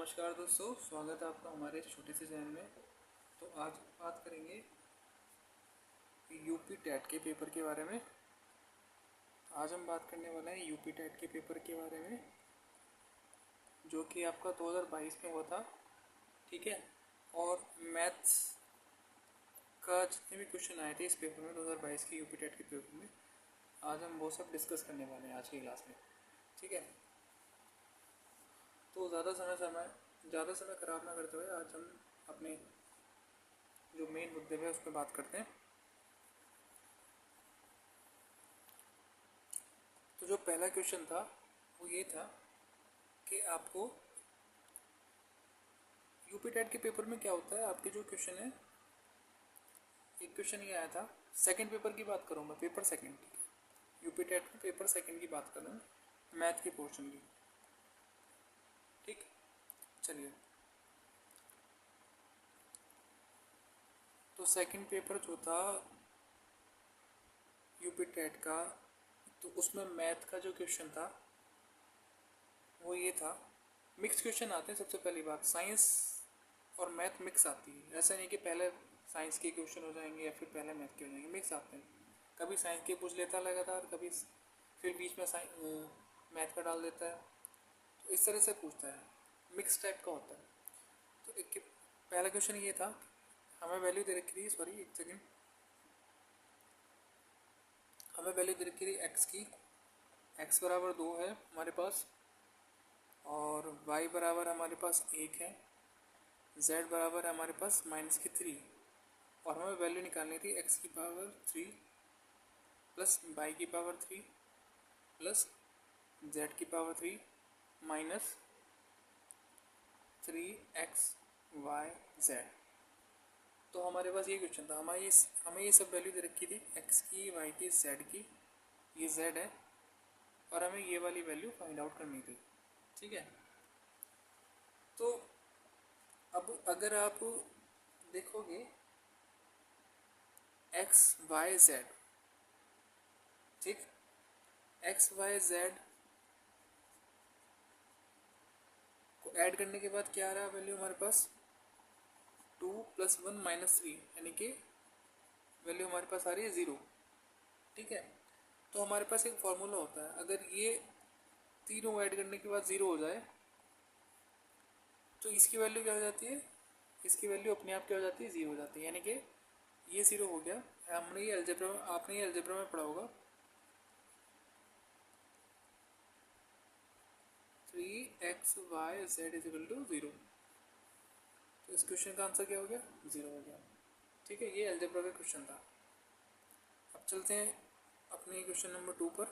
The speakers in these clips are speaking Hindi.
नमस्कार दोस्तों, स्वागत है आपका हमारे इस छोटे से चैनल में। तो आज बात करेंगे यूपी टेट के पेपर के बारे में। आज हम बात करने वाले हैं यूपी टेट के पेपर के बारे में, जो कि आपका 2022 में हुआ था। ठीक है, और मैथ्स का जितने भी क्वेश्चन आए थे इस पेपर में 2022 के यूपी टेट के पेपर में, आज हम वो सब डिस्कस करने वाले हैं आज की क्लास में। ठीक है, तो ज़्यादा समय ख़राब ना करते हुए आज हम अपने जो मेन मुद्दे पे उस पर बात करते हैं। तो जो पहला क्वेश्चन था वो ये था कि आपको यूपी टेट के पेपर में क्या होता है। आपके जो क्वेश्चन है, एक क्वेश्चन ये आया था, सेकंड पेपर की बात करूँ मैं, पेपर सेकंड। यूपी टेट में पेपर सेकंड की बात करूँ, मैथ के पोर्शन की। ठीक, चलिए। तो सेकंड पेपर जो था यूपी टेट का, तो उसमें मैथ का जो क्वेश्चन था वो ये था। मिक्स क्वेश्चन आते हैं। सबसे पहली बात, साइंस और मैथ मिक्स आती है। ऐसा नहीं कि पहले साइंस के क्वेश्चन हो जाएंगे या फिर पहले मैथ के हो जाएंगे, मिक्स आते हैं। कभी साइंस के पूछ लेता है लगातार, कभी फिर बीच में मैथ का डाल देता है। तो इस तरह से पूछता है, मिक्स टाइप का होता है। तो एक पहला क्वेश्चन ये था, हमें वैल्यू दे रखी थी, सॉरी एक सेकेंड, हमें वैल्यू दे रखी थी एक्स की। एक्स बराबर 2 है हमारे पास, और y बराबर हमारे पास 1 है, z बराबर है हमारे पास -3, और हमें वैल्यू निकालनी थी x की पावर 3 प्लस y की पावर 3 प्लस z की पावर 3 माइनस 3xyz। तो हमारे पास ये क्वेश्चन था। हमें ये सब वैल्यू दे रखी थी, x की, y की, z की। ये z है और हमें ये वाली वैल्यू फाइंड आउट करनी थी। ठीक है, तो अब अगर आप देखोगे एक्स वाई जेड, ठीक, एक्स वाई जेड को ऐड करने के बाद क्या आ रहा है वैल्यू हमारे पास, 2 + 1 - 3, यानी कि वैल्यू हमारे पास आ रही है 0। ठीक है, तो हमारे पास एक फॉर्मूला होता है, अगर ये तीनों ऐड करने के बाद 0 हो जाए तो इसकी वैल्यू क्या हो जाती है, इसकी वैल्यू अपने आप क्या हो जाती है, 0 हो जाती है। यानी कि ये 0 हो गया। आपने ये अलजेब्रा में पढ़ा होगा, 3xyz = 0। तो इस क्वेश्चन का आंसर क्या हो गया, 0 हो गया। ठीक है, ये अलजेब्रा का क्वेश्चन था। अब चलते हैं अपने क्वेश्चन नंबर 2 पर।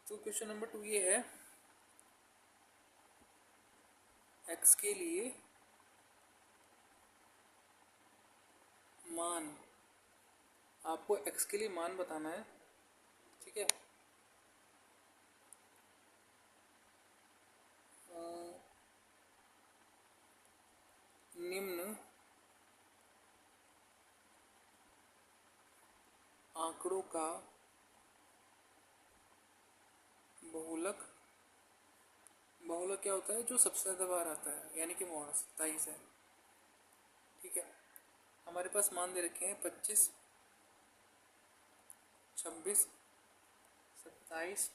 तो क्वेश्चन नंबर 2 ये है, x के लिए मान, आपको x के लिए मान बताना है। ठीक है, निम्न आंकड़ों का बहुलक क्या होता है, जो सबसे ज़्यादा बार आता है, यानी कि मोड 27 है। ठीक है, हमारे पास मान दे रखे हैं 25, 26, 27,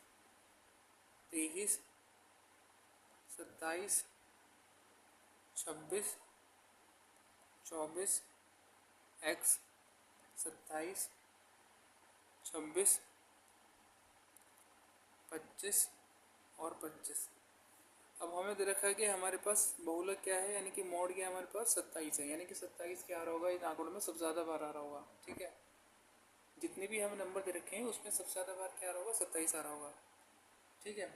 23, 27, 26, 24, x, 27, 26, 25 और 25। अब हमें दे रखा है कि हमारे पास बहुलक क्या है, यानी कि मोड क्या है, हमारे पास 27 है, यानी कि 27 क्या आ रहा होगा, इन आंकड़ों में सबसे ज़्यादा बार आ रहा होगा। ठीक है, जितने भी हमें नंबर दे रखे हैं उसमें सबसे ज़्यादा बार क्या आ रहा होगा, 27 आ रहा होगा। ठीक है,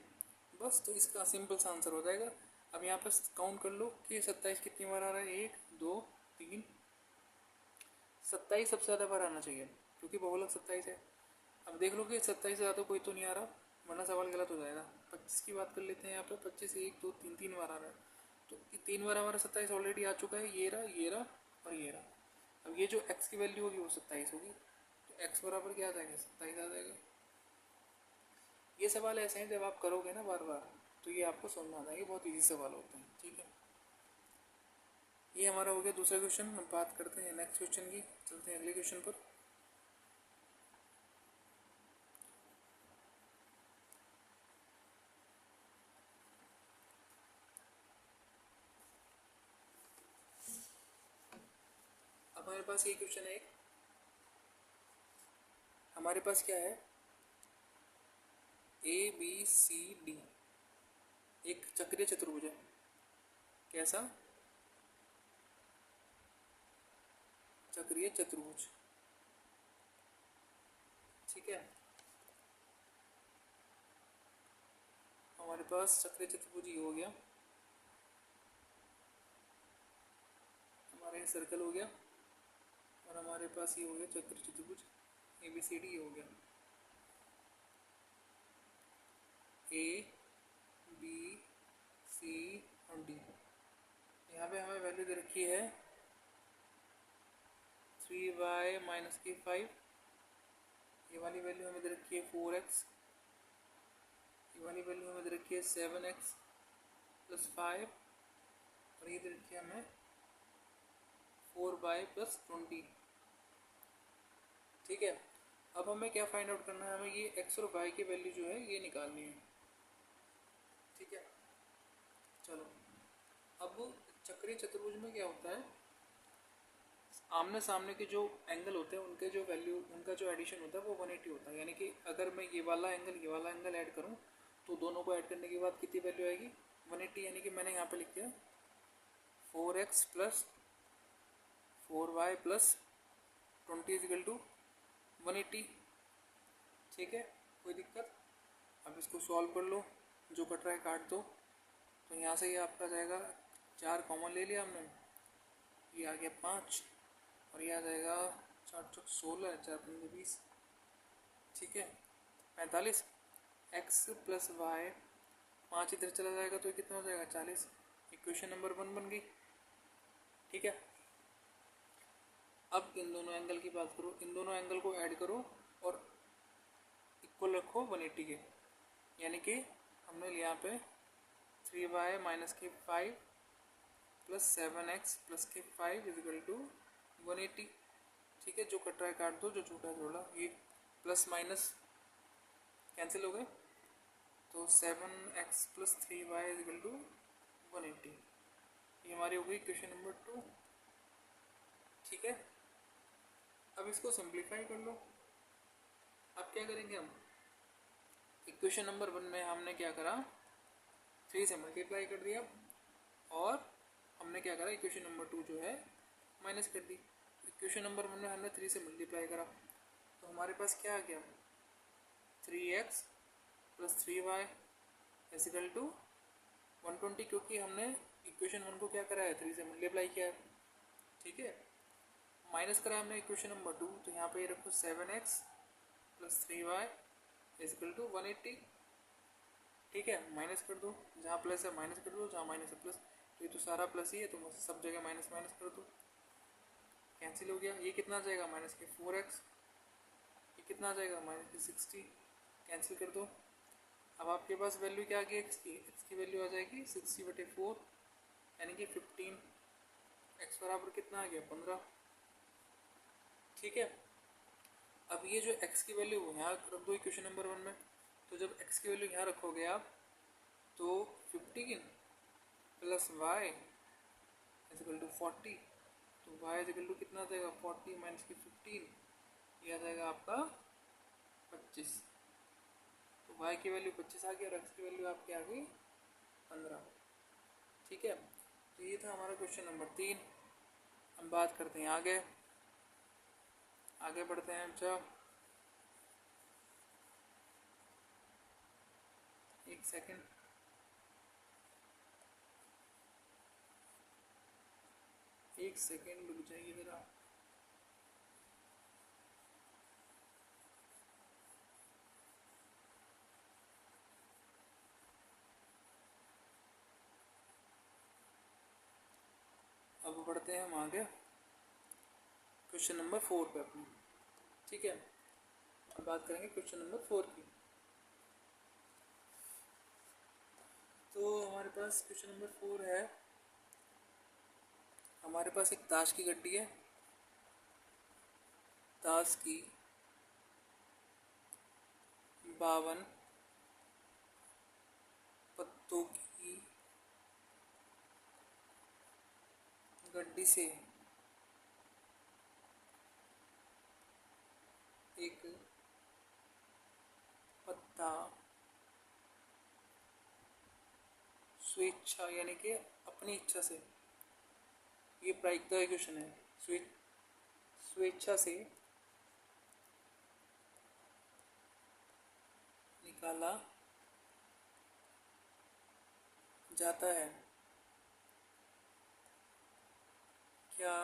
बस तो इसका सिंपल सा आंसर हो जाएगा। अब यहाँ पर काउंट कर लो कि 27 कितनी बार आ रहा है, 1 2 3, 27 सबसे ज़्यादा बार आना चाहिए क्योंकि बहुलक 27 है। अब देख लो कि 27 से ज़्यादा कोई तो नहीं आ रहा, वरना सवाल गलत हो जाएगा। 25 की बात कर लेते हैं। यहाँ पे 25 1 2 3 3 बार आ रहा है, तो 3 बार हमारा 27 ऑलरेडी आ चुका है। ये रहा, ये रहा और ये रहा। अब ये जो x की वैल्यू होगी वो 27 होगी, तो x बराबर क्या आ जाएगा, 27 आ जाएगा। ये सवाल ऐसे हैं जब आप करोगे ना बार बार तो ये आपको समझ में आ जाएंगे, बहुत ईजी सवाल होते हैं। ठीक है, ये हमारा हो गया दूसरा क्वेश्चन। हम बात करते हैं नेक्स्ट क्वेश्चन की, चलते हैं अगले क्वेश्चन पर। अब हमारे पास ये क्वेश्चन है, हमारे पास क्या है, ए बी सी डी एक चक्रीय चतुर्भुज है। कैसा, चक्रीय चतुर्भुज। ठीक है, हमारे पास चक्रीय चतुर्भुज ये हो गया, हमारे सर्कल हो गया, और हमारे पास ये हो गया चक्रीय चतुर्भुज ए बी सी डी। ये हो गया ए बी सी और डी। यहाँ पे हमें वैल्यू दे रखी है 3y माइनस की 5, ये वाली वैल्यू हमें दे रखी है 4x, ये वाली वैल्यू हमें दे रखी है 7x प्लस 5, और ये दे रखी है हमें 4y प्लस 20। ठीक है, अब हमें क्या फाइंड आउट करना है, हमें ये x और y की वैल्यू जो है ये निकालनी है। ठीक है, चलो अब चक्रीय चतुर्भुज में क्या होता है, आमने सामने के जो एंगल होते हैं उनके जो वैल्यू, उनका जो एडिशन होता है वो 180 होता है। यानी कि अगर मैं ये वाला एंगल ऐड करूं तो दोनों को ऐड करने के बाद कितनी वैल्यू आएगी, 180। यानी कि मैंने यहाँ पे लिख दिया 4x plus 4y plus 20 is equal to 180। ठीक है, कोई दिक्कत। अब इसको सॉल्व कर लो, जो कट रहा है काट दो। तो यहाँ से ये आपका जाएगा 4 कॉमन ले लिया हमने, ये आ गया 5, और ये आ जाएगा 4 चौक 16, 4 पंजे 20। ठीक है, 45 x प्लस वाई, 5 इधर चला जाएगा तो कितना हो जाएगा 40। इक्वेशन नंबर 1 बन गई। ठीक है, अब इन दोनों एंगल की बात करो, इन दोनों एंगल को ऐड करो और इक्वल रखो 180 के। यानी कि हमने यहाँ पे 3y माइनस के 5 प्लस 7x प्लस के 5 इजिकल टू 180। ठीक है, जो कट रहा है काट दो, जो छोटा है जोड़ा, ये प्लस माइनस कैंसिल हो गए, तो 7x plus 3y is equal to 180। ये हमारी हो गई क्वेश्चन नंबर 2। ठीक है, अब इसको सिंप्लीफाई कर लो। अब क्या करेंगे हम, इक्वेशन नंबर 1 में हमने क्या करा, 3 से मल्टीप्लाई कर दिया, और हमने क्या करा, इक्वेशन नंबर 2 जो है माइनस कर दी। इक्वेशन नंबर 1 में हमने 3 से मल्टीप्लाई करा, तो हमारे पास क्या आ गया, 3x plus 3y is equal to 120, क्योंकि हमने इक्वेशन 1 को क्या करा है, 3 से मल्टीप्लाई किया है। ठीक है, माइनस करा हमने इक्वेशन नंबर 2, तो यहाँ पे रखो 7x plus 3y is equal to 180। ठीक है, माइनस कर दो, जहाँ प्लस है माइनस कर दो, जहाँ माइनस है प्लस, तो ये तो सारा प्लस ही है, तो सब जगह माइनस माइनस कर दो, कैंसिल हो गया। ये कितना आ जाएगा, माइनस के 4x, ये कितना आ जाएगा, माइनस के 60, कैंसिल कर दो। अब आपके पास वैल्यू क्या आ गई, x की वैल्यू आ जाएगी 60/4 यानी कि 15। x बराबर कितना आ गया, 15। ठीक है, अब ये जो x की वैल्यू यहाँ रख दो इक्वेशन नंबर 1 में, तो जब x की वैल्यू यहाँ रखोगे आप, तो 15 प्लस y इजिकल टू 40, तो y इजिकल टू कितना आ जाएगा, 40 माइनस की 15, ये आ जाएगा आपका 25। तो y की वैल्यू 25 आ गई और x की वैल्यू आपकी आ गई 15। ठीक है, तो ये था हमारा क्वेश्चन नंबर 3। हम बात करते हैं आगे बढ़ते हैं। अच्छा, एक सेकंड, रुक जाइए ज़रा। बढ़ते हैं हम आगे क्वेश्चन नंबर 4 पे अपनी। ठीक है, अब बात करेंगे क्वेश्चन नंबर 4 की। तो हमारे पास क्वेश्चन नंबर 4 है, हमारे पास एक ताश की गड्डी है। ताश की 52 पत्तों की गड्डी से एक पत्ता स्वेच्छा यानी कि अपनी इच्छा से, ये प्रायिकता का क्वेश्चन है, स्वेच्छा से निकाला जाता है। क्या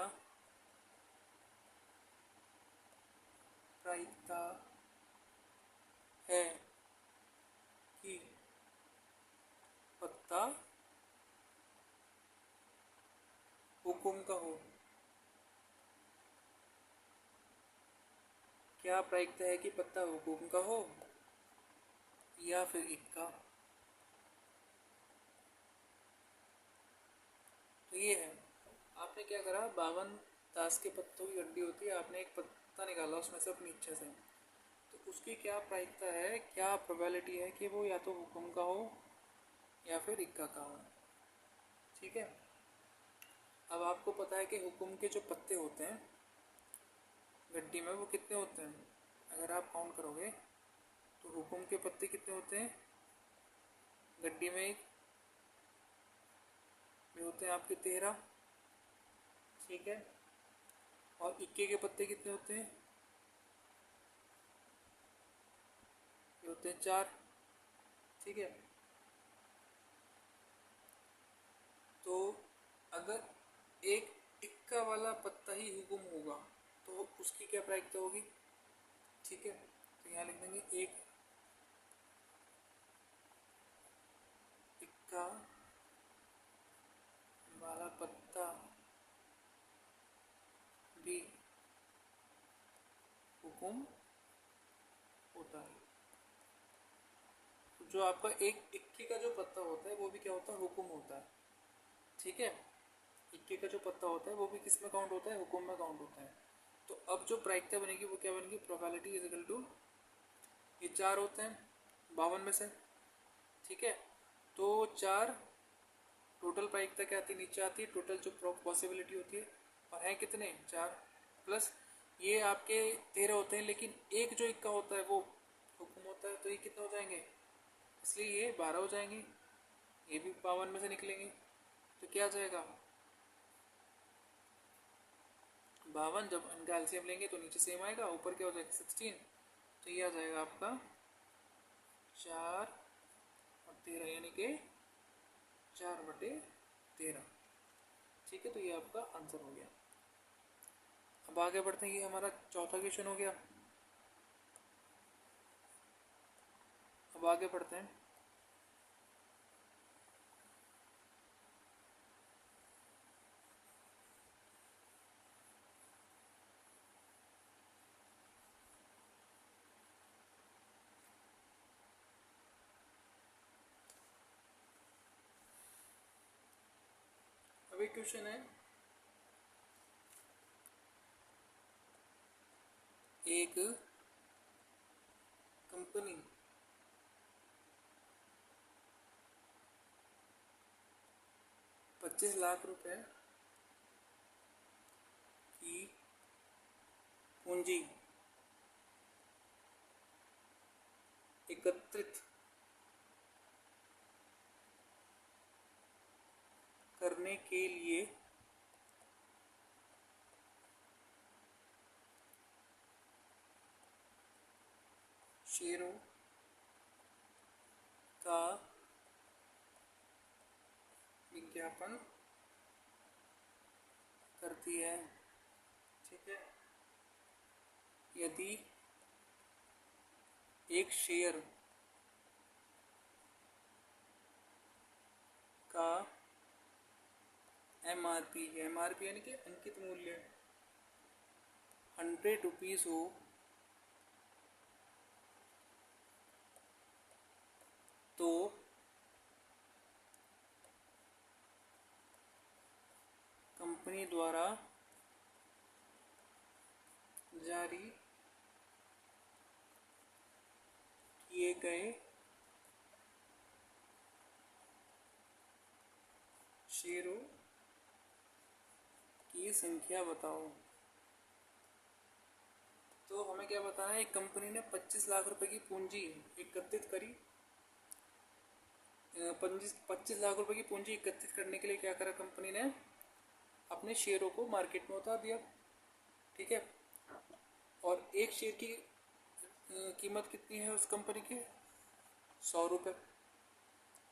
प्रायिकता है कि पत्ता हुकुम का हो? क्या प्रायिकता है कि पत्ता हुकुम का हो या फिर इक्का? तो ये है, आपने क्या करा, 52 ताश के पत्तों की गड्डी होती है, आपने एक पत्ता निकाला उसमें से अपनी इच्छा से, तो उसकी क्या प्रायिकता है, क्या प्रोबेबिलिटी है कि वो या तो हुकुम का हो या फिर इक्का का हो। ठीक है, अब आपको पता है कि हुकुम के जो पत्ते होते हैं गड्डी में वो कितने होते हैं, अगर आप काउंट करोगे तो हुकुम के पत्ते कितने होते हैं गड्डी में, एक ये होते हैं आपके 13। ठीक है, और इक्के के पत्ते कितने होते हैं, ये होते हैं 4। ठीक है, तो अगर एक इक्का वाला पत्ता ही हुकुम होगा तो उसकी क्या प्रायिकता होगी। ठीक है, तो यहाँ लिख देंगे एक इक्का वाला पत्ता भी हुकुम होता है। तो जो आपका एक इक्के का जो पत्ता होता है वो भी क्या होता है, हुकुम होता है। ठीक है, इक्के का जो पत्ता होता है वो भी किस में काउंट होता है, हुकुम में काउंट होता है। तो अब जो प्रायिकता बनेगी वो क्या बनेगी, प्रोबेबिलिटी इज इक्वल टू, ये 4 होते हैं 52 में से। ठीक है, तो 4 टोटल प्रायिकता क्या आती है, नीचे आती है टोटल जो पॉसिबिलिटी होती है, और है कितने 4, प्लस ये आपके 13 होते हैं, लेकिन एक जो इक्का होता है वो हुक्म होता है, तो ये कितने हो जाएंगे, इसलिए ये 12 हो जाएंगे, ये भी 52 में से निकलेंगे। तो क्या आ जाएगा 52, जब इनका एलसीएम लेंगे तो नीचे सेम आएगा, ऊपर क्या हो जाएगा 16, तो ये आ जाएगा आपका 4 और 13 यानी कि 4/13। ठीक है, तो ये आपका आंसर हो गया। अब आगे बढ़ते हैं, ये हमारा चौथा क्वेश्चन हो गया। अब आगे बढ़ते हैं, अभी क्वेश्चन है, एक कंपनी 25 लाख रुपए की पूंजी एकत्रित करने के लिए शेयरों का विज्ञापन करती है। ठीक है, यदि एक शेयर का MRP, MRP यानी कि अंकित मूल्य 100 रुपीज़ हो तो कंपनी द्वारा जारी किए गए शेयरों की संख्या बताओ। तो हमें क्या बताना है, एक कंपनी ने 25 लाख रुपए की पूंजी एकत्रित करी। 25 लाख रुपए की पूंजी एकत्रित करने के लिए क्या करा कंपनी ने, अपने शेयरों को मार्केट में उतार दिया। ठीक है, और एक शेयर की कीमत कितनी है उस कंपनी की, 100 रुपये।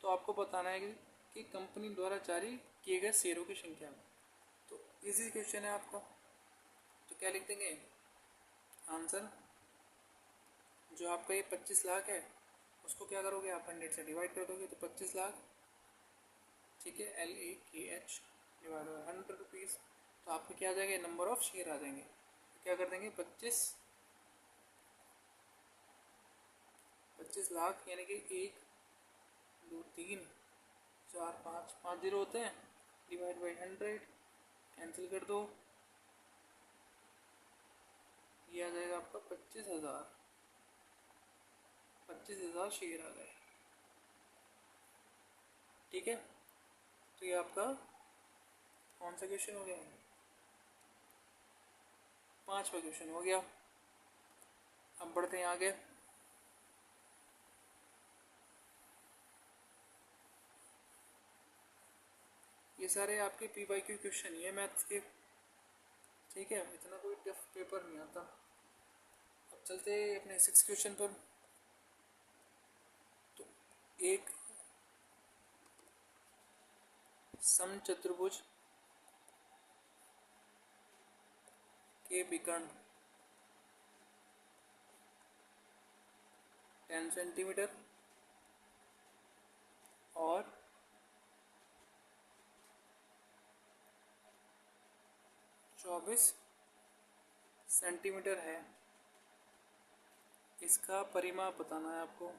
तो आपको बताना है कि कंपनी द्वारा जारी किए गए शेयरों की संख्या। तो इजी क्वेश्चन है आपका। तो क्या लिख देंगे आंसर, जो आपका ये 25 लाख है उसको क्या करोगे आप 100 से डिवाइड कर दोगे, तो 25 लाख, ठीक है, LAKH डिवाइड बाई 100 रुपीज़। तो आपको क्या आ जाएगा, नंबर ऑफ शेयर आ जाएंगे। तो क्या कर देंगे 25 लाख यानी कि 1 2 3 4 5 जीरो होते हैं, डिवाइड बाई 100, कैंसिल कर दो, ये आ जाएगा आपका 25,000 शेयर आ गए। ठीक है, तो ये आपका कौन सा क्वेश्चन हो गया, 5वां क्वेश्चन हो गया। अब बढ़ते हैं आगे। ये सारे आपके PYQ क्वेश्चन ये मैथ्स के। ठीक है, इतना कोई टफ पेपर नहीं आता। अब चलते हैं अपने 6 क्वेश्चन पर। तो एक समचतुर्भुज के विकर्ण 10 सेंटीमीटर और 24 सेंटीमीटर है, इसका परिमाप बताना है आपको।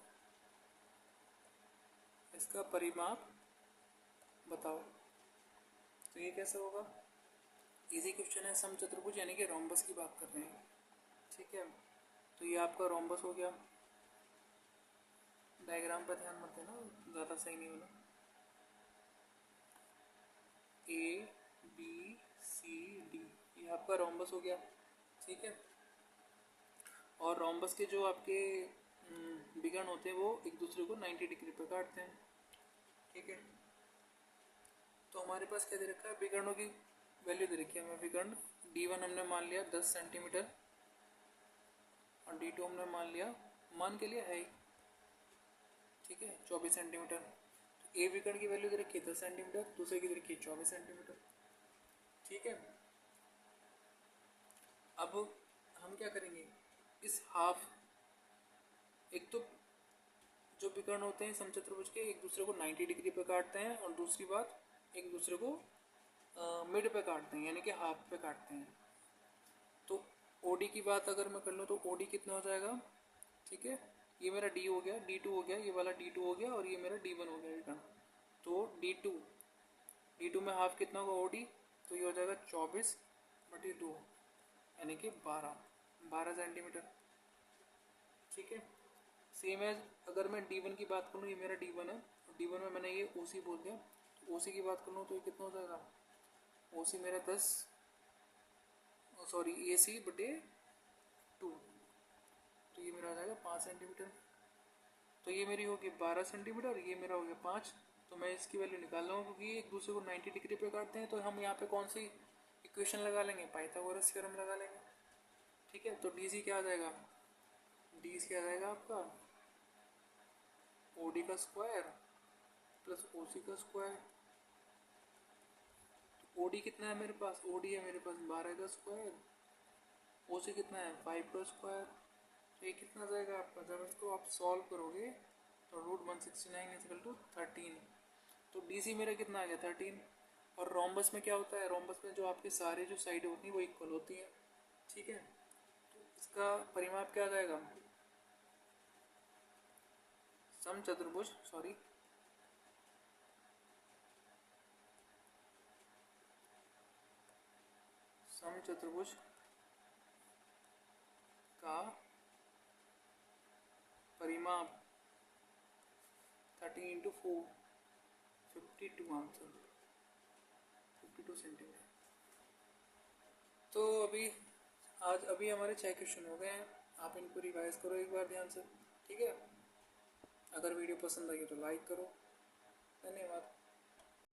इसका परिमाप बताओ। तो ये कैसे होगा, इजी क्वेश्चन है। समचतुर्भुज यानी कि रोम्बस की बात कर रहे हैं। ठीक है, तो ये आपका रोम्बस हो गया। डायग्राम पर ध्यान मत देना, ज़्यादा सही नहीं होना। ABCD ये आपका रोम्बस हो गया। ठीक है, और रोम्बस के जो आपके विकर्ण होते हैं वो एक दूसरे को 90 डिग्री पर काटते हैं। ठीक है, तो हमारे पास क्या दे रखा है, विकर्णों की वैल्यू दे रखी है हमें। विकर्ण D1 हमने मान लिया 10 सेंटीमीटर और D2 हमने मान के लिया है, ठीक है, 24 सेंटीमीटर। तो ए विकर्ण की वैल्यू दे रखी है 10 सेंटीमीटर, दूसरे की दे रखी है 24 सेंटीमीटर। ठीक है, अब हम क्या करेंगे, इस हाफ, एक तो जो विकर्ण होते हैं समचतुर्भुज के एक दूसरे को 90 डिग्री पे काटते हैं, और दूसरी बात एक दूसरे को मिड पे काटते हैं यानी कि हाफ पे काटते हैं। तो ओडी की बात अगर मैं कर लूँ तो ओडी कितना हो जाएगा, ठीक है, ये मेरा डी हो गया, D2 हो गया, ये वाला D2 हो गया, और ये मेरा D1 हो गया विकर्ण। तो D2 में हाफ कितना होगा ओडी, तो ये हो जाएगा 24/2 यानी कि 12 सेंटीमीटर। ठीक है, सेम एज अगर मैं D1 की बात करूँ, ये मेरा D1 है, D1 में मैंने ये OC बोल दिया, तो OC की बात करूँ तो ये कितना हो जाएगा, OC मेरा 10 सॉरी AC/2, तो ये मेरा आ जाएगा 5 सेंटीमीटर। तो ये मेरी होगी 12 सेंटीमीटर, ये मेरा हो गया 5। तो मैं इसकी वैल्यू निकाल रहा हूँ क्योंकि एक दूसरे को 90 डिग्री पे काटते हैं। तो हम यहाँ पे कौन सी इक्वेशन लगा लेंगे, पाइथागोरस थ्योरम लगा लेंगे। ठीक है, तो DC क्या आ जाएगा, DC क्या आ जाएगा आपका OD का स्क्वायर प्लस OC का स्क्वायर। तो OD कितना है मेरे पास, OD है मेरे पास 12 का स्क्वायर, OC कितना है 5 का स्क्वायर। तो ये कितना जाएगा आपका, जब इसको आप सॉल्व करोगे तो √169 = 13। तो DC मेरा कितना आ गया 13, और रोम्बस में क्या होता है, रोम्बस में जो आपके सारे जो साइड होती हैं वो इक्वल होती हैं, ठीक है। तो इसका परिमाप क्या आ जाएगा, समचतुर्भुज सॉरी समचतुर्भुज का परिमाप 13 × 4 52 आंसर 52 सेंटीमीटर। तो अभी हमारे 6 क्वेश्चन हो गए हैं, आप इनको रिवाइज करो एक बार ध्यान से, ठीक है। अगर वीडियो पसंद आई तो लाइक करो, धन्यवाद।